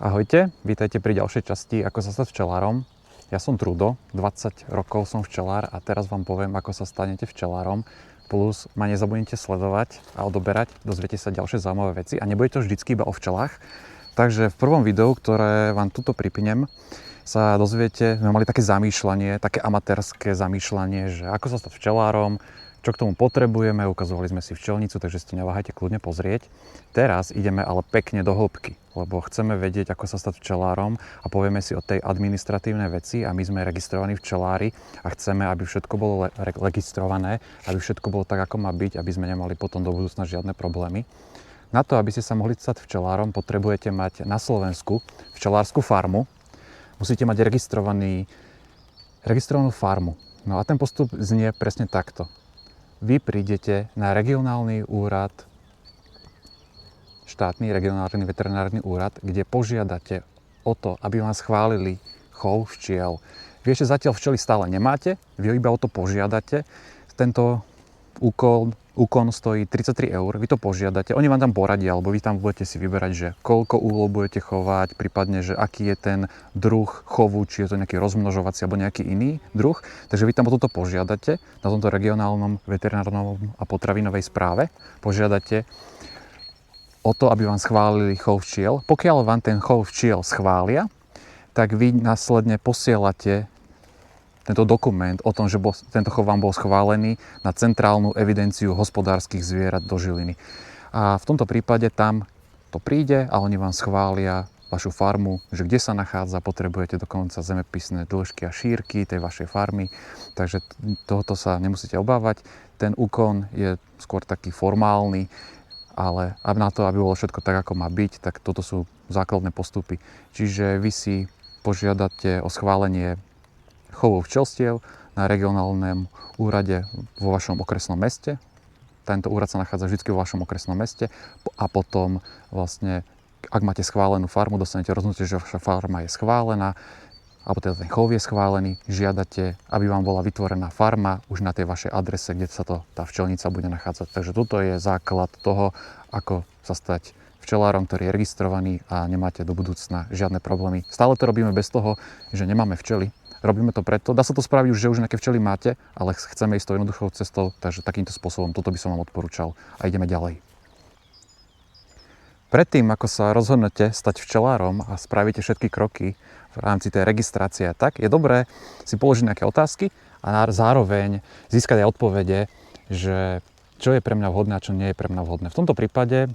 Ahojte, vítajte pri ďalšej časti Ako sa stať včelárom. Ja som Trudo, 20 rokov som včelár a teraz vám poviem, ako sa stanete včelárom. Plus ma nezabudnite sledovať a odoberať, dozviete sa ďalšie zaujímavé veci a nebude to vždycky iba o včelách. Takže v prvom videu, ktoré vám tuto pripnem, sa dozviete, sme mali také zamýšľanie, také amatérske zamýšľanie, že ako sa stať včelárom, čo k tomu potrebujeme, ukazovali sme si včelnicu, takže si neváhajte kľudne pozrieť. Teraz ideme ale pekne do hĺbky, lebo chceme vedieť, ako sa stať včelárom a povieme si o tej administratívnej veci a my sme registrovaní včelári a chceme, aby všetko bolo registrované, aby všetko bolo tak, ako má byť, aby sme nemali potom do budúcna žiadne problémy. Na to, aby ste sa mohli stať včelárom, potrebujete mať na Slovensku včelárskú farmu. Musíte mať registrovanú farmu. No a ten postup znie presne takto. Vy prídete na regionálny úrad, štátny regionálny veterinárny úrad, kde požiadate o to, aby vám schválili chov včiel. Vy ešte zatiaľ včely stále nemáte, vy iba o to požiadate. Tento úkon stojí 33 €, vy to požiadate, oni vám tam poradia, alebo vy tam budete si vyberať, že koľko úlov budete chovať, prípadne, že aký je ten druh chovu, či je to nejaký rozmnožovací alebo nejaký iný druh. Takže vy tam o toto požiadate na tomto regionálnom veterinárnom a potravinovej správe. Požiadate o to, aby vám schválili chov včiel. Pokiaľ vám ten chov včiel schvália, tak vy následne posielate tento dokument o tom, že tento chov vám bol schválený na centrálnu evidenciu hospodárskych zvierat do Žiliny. A v tomto prípade tam to príde a oni vám schvália vašu farmu, že kde sa nachádza, potrebujete dokonca zemepisné dĺžky a šírky tej vašej farmy, takže tohoto sa nemusíte obávať. Ten úkon je skôr taký formálny, ale na to, aby bolo všetko tak, ako má byť, tak toto sú základné postupy. Čiže vy si požiadate o schválenie chovu včelstiev na regionálnom úrade vo vašom okresnom meste. Tento úrad sa nachádza vždy vo vašom okresnom meste a potom vlastne, ak máte schválenú farmu, dostanete rozhodnutie, že vaša farma je schválená, alebo teda ten chov je schválený, žiadate, aby vám bola vytvorená farma už na tej vašej adrese, kde sa tá včelnica bude nachádzať. Takže toto je základ toho, ako sa stať včelárom, ktorý je registrovaný a nemáte do budúcna žiadne problémy. Stále to robíme bez toho, že nemáme včely. Robíme to preto, dá sa to spraviť už, že už nejaké včely máte, ale chceme ísť tou jednoduchou cestou, takže takýmto spôsobom toto by som vám odporúčal a ideme ďalej. Predtým, ako sa rozhodnete stať včelárom a spravíte všetky kroky v rámci tej registrácie, tak je dobré si položiť nejaké otázky a zároveň získať aj odpovede, že čo je pre mňa vhodné a čo nie je pre mňa vhodné. V tomto prípade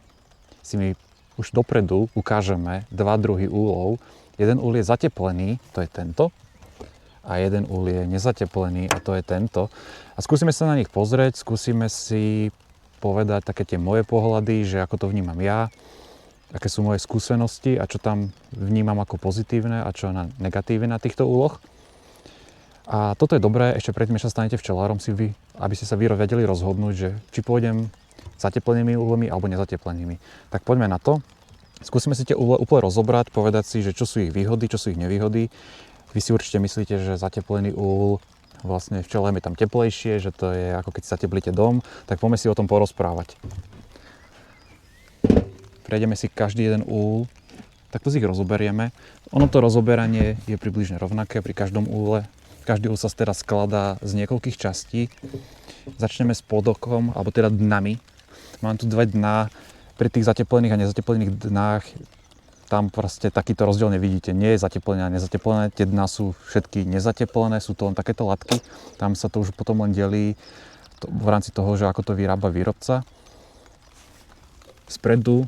si my už dopredu ukážeme dva druhy úlov. Jeden úl je zateplený, to je tento, a jeden úl je nezateplený a to je tento. A skúsime sa na nich pozrieť, skúsime si povedať také tie moje pohľady, že ako to vnímam ja, aké sú moje skúsenosti a čo tam vnímam ako pozitívne a čo negatívne na týchto úloh. A toto je dobré, ešte predtým, než sa stanete včelárom, aby ste sa vedeli rozhodnúť, že či pôjdem zateplenými úlmi alebo nezateplenými. Tak poďme na to. Skúsime si tie úle úplne rozobrať, povedať si, že čo sú ich výhody, čo sú ich nevýhody. Vy si určite myslíte, že zateplený úl, vlastne včelám je tam teplejšie, že to je ako keď si zateplíte dom, tak poďme si o tom porozprávať. Prejdeme si každý jeden úl, takto si ich rozoberieme. Ono to rozoberanie je približne rovnaké pri každom úle. Každý úl sa teda skladá z niekoľkých častí. Začneme s podokom, alebo teda dnami. Mám tu dve dná, pri tých zateplených a nezateplených dnách tam proste takýto rozdiel nevidíte. Nie je zateplené a nezateplené. Tie dna sú všetky nezateplené, sú to len takéto latky. Tam sa to už potom len delí v rámci toho, že ako to vyrába výrobca. Spredu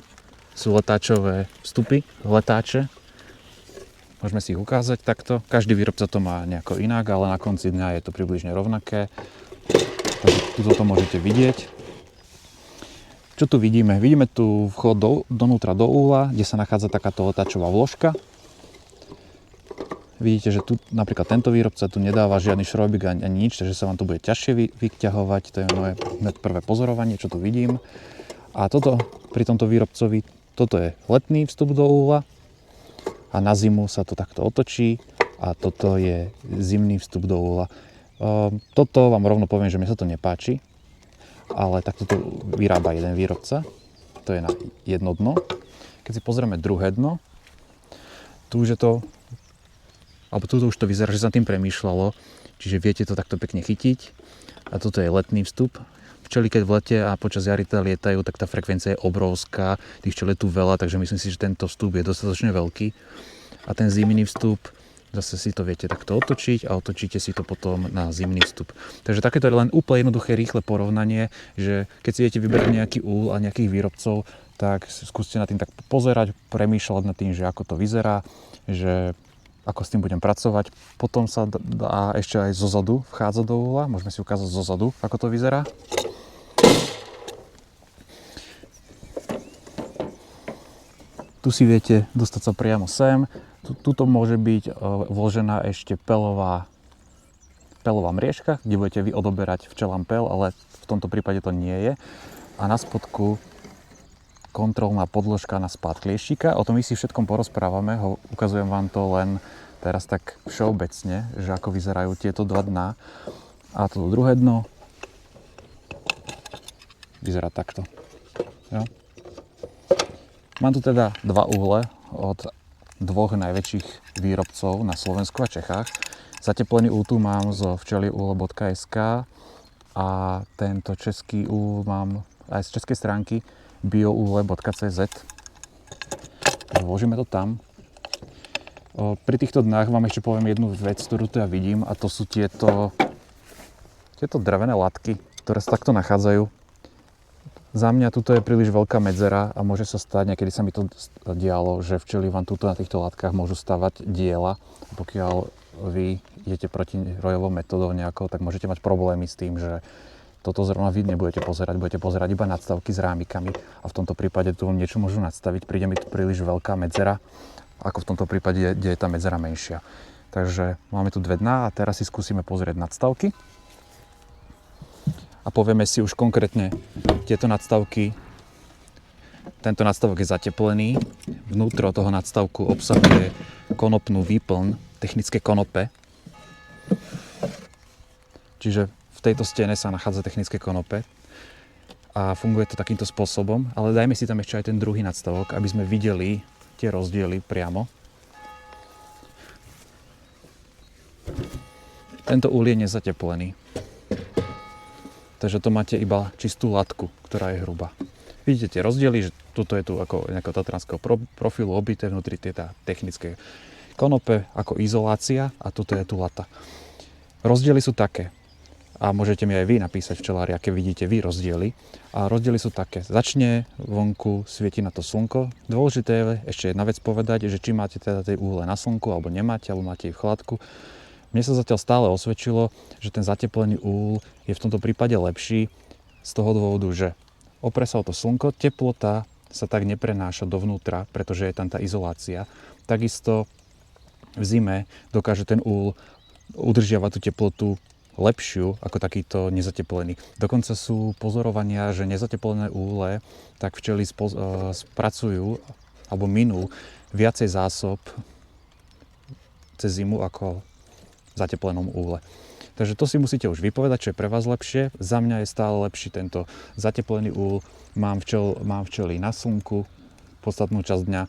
sú letáčové vstupy, letáče. Môžeme si ich ukázať takto. Každý výrobca to má nejako inak, ale na konci dňa je to približne rovnaké. Takže tuto to môžete vidieť. Čo tu vidíme? Vidíme tu vchod donútra do úla, kde sa nachádza takáto letáčová vložka. Vidíte, že tu napríklad tento výrobca tu nedáva žiadny šrobík ani nič, takže sa vám to bude ťažšie vyťahovať. To je moje prvé pozorovanie, čo tu vidím. A toto pri tomto výrobcovi, toto je letný vstup do úla a na zimu sa to takto otočí a toto je zimný vstup do úla. Toto vám rovno poviem, že mi sa to nepáči. Ale takto to vyrába jeden výrobca. To je na jedno dno. Keď si pozrieme druhé dno, tu už je to, alebo tu už to vyzerá, že sa tým premýšľalo, čiže viete to takto pekne chytiť. A toto je letný vstup. Včely, keď v lete a počas jary lietajú, tak tá frekvencia je obrovská. Tých včel je tu veľa, takže myslím si, že tento vstup je dostatočne veľký. A ten zimný vstup, zase si to viete takto otočiť a otočíte si to potom na zimný vstup. Takže takéto je len úplne jednoduché, rýchle porovnanie, že keď si viete vybrať nejaký úl a nejakých výrobcov, tak skúste nad tým tak pozerať, premýšľať nad tým, že ako to vyzerá, že ako s tým budem pracovať. Potom sa dá ešte aj zozadu vchádzať do úla. Môžeme si ukázať zozadu, ako to vyzerá. Tu si viete dostať sa priamo sem. Tuto môže byť vložená ešte pelová mriežka, kde budete vy odoberať včelám pel, ale v tomto prípade to nie je. A na spodku kontrolná podložka na spád klieštika. O tom my si všetkom porozprávame, ukazujem vám to len teraz tak všeobecne, že ako vyzerajú tieto dva dna. A to druhé dno vyzerá takto. Jo? Mám tu teda dva uhle od dvoch najväčších výrobcov na Slovensku a Čechách. Zateplený úl tu mám zo včeliúl.sk a tento český úl mám aj z českej stránky bioule.cz. Vložíme to tam. Pri týchto dnách vám ešte poviem jednu vec, ktorú tu ja vidím, a to sú tieto drevené latky, ktoré sa takto nachádzajú. Za mňa tuto je príliš veľká medzera a môže sa stať, niekedy sa mi to dialo, že včely vám tuto na týchto látkach môžu stavať diela. Pokiaľ vy idete proti rojovou metodou nejako, tak môžete mať problémy s tým, že toto zrovna vy nebudete pozerať iba nadstavky s rámikami a v tomto prípade tu niečo môžu nadstaviť. Príde mi tu príliš veľká medzera, ako v tomto prípade, kde je tá medzera menšia. Takže máme tu dve dná a teraz si skúsime pozrieť nadstavky. A povieme si už konkrétne tieto nadstavky. Tento nadstavok je zateplený. Vnútro toho nadstavku obsahuje konopnú výplň, technické konope. Čiže v tejto stene sa nachádza technické konope a funguje to takýmto spôsobom. Ale dajme si tam ešte aj ten druhý nadstavok, aby sme videli tie rozdiely priamo. Tento úl je nezateplený. Takže to máte iba čistú latku, ktorá je hrubá. Vidíte tie rozdiely, že tuto je tu ako nejakého tatranského profilu obité vnútri tieto technické konope ako izolácia a tuto je tu lata. Rozdiely sú také. A môžete mi aj vy napísať, včelári, aké vidíte vy rozdiely. A rozdiely sú také. Začne vonku svieti na to slnko. Dôležité je ešte jedna vec povedať, že či máte teda tej úhle na slnku, alebo nemáte, alebo máte ich v chladku. Mne sa zatiaľ stále osvedčilo, že ten zateplený úl je v tomto prípade lepší z toho dôvodu, že opre sa o to slnko, teplota sa tak neprenáša dovnútra, pretože je tam tá izolácia. Takisto v zime dokáže ten úl udržiavať tú teplotu lepšiu ako takýto nezateplený. Dokonca sú pozorovania, že nezateplené úle tak včely spracujú alebo minú viacej zásob cez zimu ako v zateplenom úle. Takže to si musíte už vypovedať, čo je pre vás lepšie. Za mňa je stále lepší tento zateplený úl. Mám včely na slnku podstatnú časť dňa.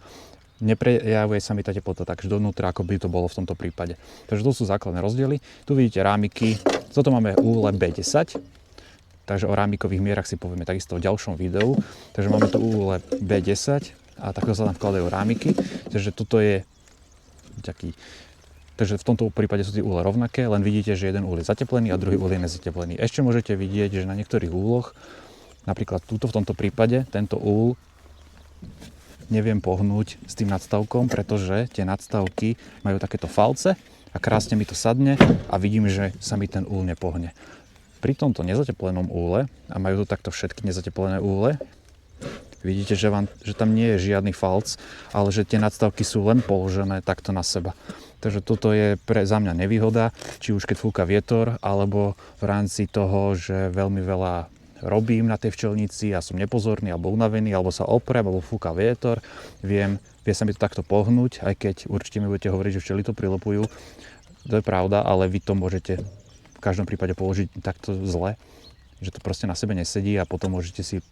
Neprejavuje sa mi tá teplota tak dovnútra, ako by to bolo v tomto prípade. Takže to sú základné rozdiely. Tu vidíte rámiky. Toto máme úle B10. Takže o rámikových mierach si povieme takisto v ďalšom videu. Takže máme tu úle B10 a takto sa tam vkladajú rámiky. Takže toto je taký. Takže v tomto prípade sú tie úle rovnaké, len vidíte, že jeden úl je zateplený a druhý úl je nezateplený. Ešte môžete vidieť, že na niektorých úloch, napríklad v tomto prípade, tento úl neviem pohnúť s tým nadstavkom, pretože tie nadstavky majú takéto falce a krásne mi to sadne a vidím, že sa mi ten úl nepohne. Pri tomto nezateplenom úle, a majú tu takto všetky nezateplené úle, vidíte, že tam nie je žiadny falc, ale že tie nadstavky sú len položené takto na seba. Takže toto je za mňa nevýhoda, či už keď fúka vietor, alebo v rámci toho, že veľmi veľa robím na tej včelnici a som nepozorný alebo unavený, alebo sa oprem, alebo fúka vietor, vie sa mi to takto pohnúť, aj keď určite mi budete hovoriť, že včely to prilepujú. To je pravda, ale vy to môžete v každom prípade položiť takto zle, že to proste na sebe nesedí a potom môžete si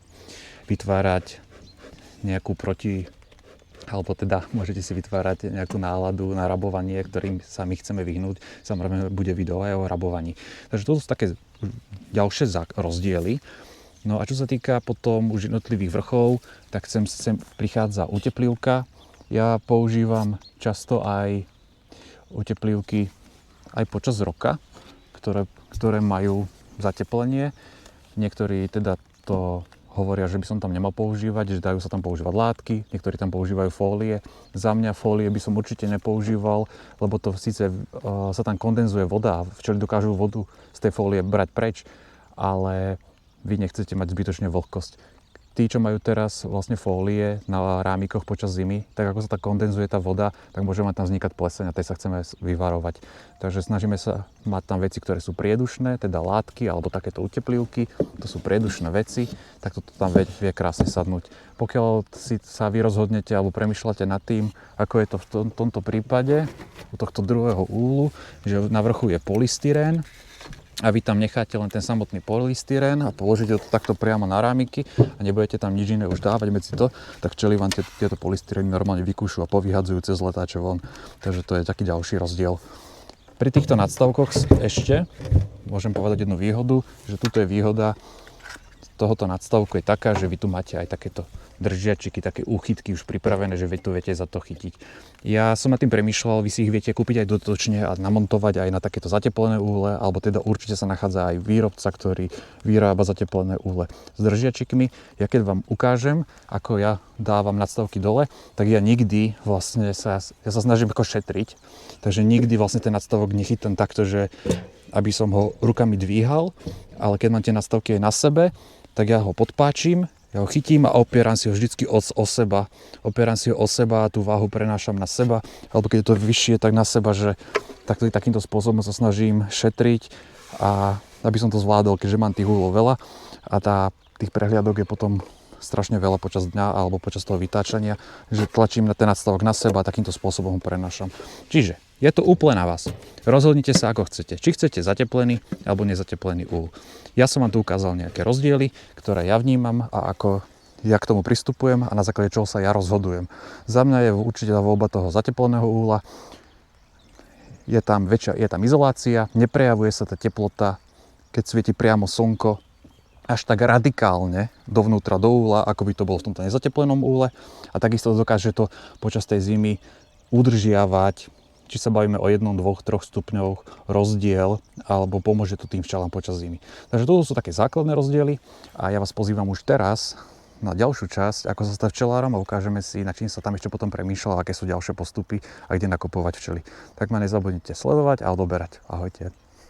vytvárať nejakú alebo teda môžete si vytvárať nejakú náladu na rabovanie, ktorým sa my chceme vyhnúť. Samozrejme bude video aj o rabovaní. Takže toto sú také ďalšie rozdiely. No a čo sa týka potom už jednotlivých vrchov, tak sem prichádza uteplivka. Ja používam často aj uteplivky aj počas roka, ktoré majú zateplenie. Niektorí teda to hovoria, že by som tam nemal používať, že dajú sa tam používať látky, niektorí tam používajú fólie. Za mňa fólie by som určite nepoužíval, lebo to síce sa tam kondenzuje voda a včely dokážu vodu z tej fólie brať preč, ale vy nechcete mať zbytočne vlhkosť. Tí, čo majú teraz vlastne fólie na rámikoch počas zimy, tak ako sa tak kondenzuje tá voda, tak môže tam vznikať pleseň a tej sa chceme vyvarovať. Takže snažíme sa mať tam veci, ktoré sú priedušné, teda látky alebo takéto uteplivky, to sú priedušné veci, tak toto tam vie krásne sadnúť. Pokiaľ si sa vy rozhodnete alebo premýšľate nad tým, ako je to v tomto prípade, u tohto druhého úhlu, že na vrchu je polystyrén, a vy tam necháte len ten samotný polystyrén a položíte to takto priamo na rámiky a nebudete tam nič iné už dávať medzi to, tak včely vám tieto polystyrény normálne vykúšu a povyhadzujú cez letáče von. Takže to je taký ďalší rozdiel. Pri týchto nadstavkoch ešte môžem povedať jednu výhodu, že tuto je výhoda tohoto nadstavku je taká, že vy tu máte aj takéto držiačiky, také úchytky už pripravené, že vy tu viete za to chytiť. Ja som nad tým premýšľal, vy si ich viete kúpiť aj dodatočne a namontovať aj na takéto zateplené úhle, alebo teda určite sa nachádza aj výrobca, ktorý vyrába zateplené úhle s držiačikmi. Ja keď vám ukážem, ako ja dávam nadstavky dole, tak ja nikdy vlastne sa snažím ako šetriť, takže nikdy vlastne ten nadstavok nechytám takto, že aby som ho rukami dvíhal, ale keď mám tie nadstavky aj na sebe, tak ja ho podpáčim, ja ho chytím a opieram si ho vždycky o seba. Opieram si ho o seba a tú váhu prenášam na seba. Alebo keď je to vyššie, tak na seba, že takýmto spôsobom sa snažím šetriť a aby som to zvládol, keďže mám tých úhlov veľa a tých prehliadok je potom strašne veľa počas dňa alebo počas toho vytáčania, že tlačím na ten nadstavok na seba a takýmto spôsobom ho prenášam. Čiže je to úplne na vás. Rozhodnite sa, ako chcete. Či chcete zateplený alebo nezateplený úhol. Ja som vám tu ukázal nejaké rozdiely, ktoré ja vnímam a ako ja k tomu pristupujem a na základe čoho sa ja rozhodujem. Za mňa je určite tá voľba toho zatepleného úhla. Je tam izolácia, neprejavuje sa tá teplota, keď svieti priamo slnko, až tak radikálne dovnútra do úhla, ako by to bolo v tomto nezateplenom úhle. A takisto dokáže to počas tej zimy udržiavať, či sa bavíme o 1, 2, 3 stupňoch rozdiel, alebo pomôže to tým včelám počas zimy. Takže toto sú také základné rozdiely a ja vás pozývam už teraz na ďalšiu časť, ako sa stať včelárom a ukážeme si, na čím sa tam ešte potom premýšľa, aké sú ďalšie postupy a kde nakupovať včely. Tak ma nezabudnite sledovať a odoberať. Ahojte.